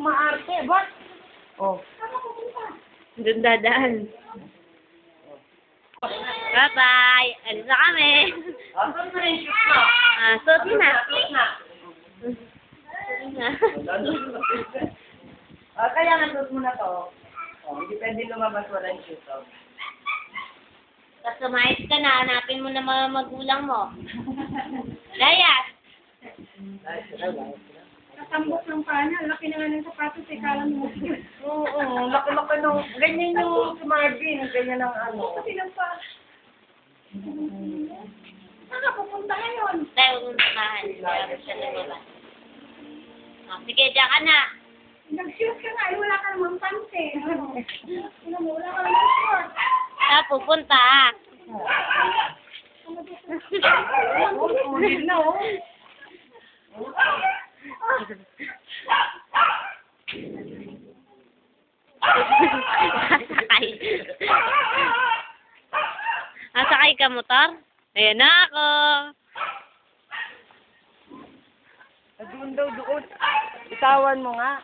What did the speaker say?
maarte. Ba't? Oh. Doon dadaan. Bye-bye. Alis na kami. Asan na yung shoot na? Suot mo na. Shoot na. Suot na. Kaya nasuot mo na to. Oh, hindi pwede lumabas wala yung shoot out. Tapos sumayos ka na, hanapin mo na mga magulang mo. Daya! Katambok ng pana, laki na nga ng sapatos, kala mo. Oo, laki-laki nung, ganyan yung si Marvin, ganyan ang ano. Kasi lang pa. Saan ka pupunta ngayon? Tayo, huwag mong samahan. Kaya siya lumabas. Sige, diyan ka na. Nag-shoot ka nga, wala ka namang panty. Wala ka namang short. Pupunta. Ulit na, oh. Sakay. Sakay ka motor? Ayan na ako. Doon daw, doon. Itawan mo nga.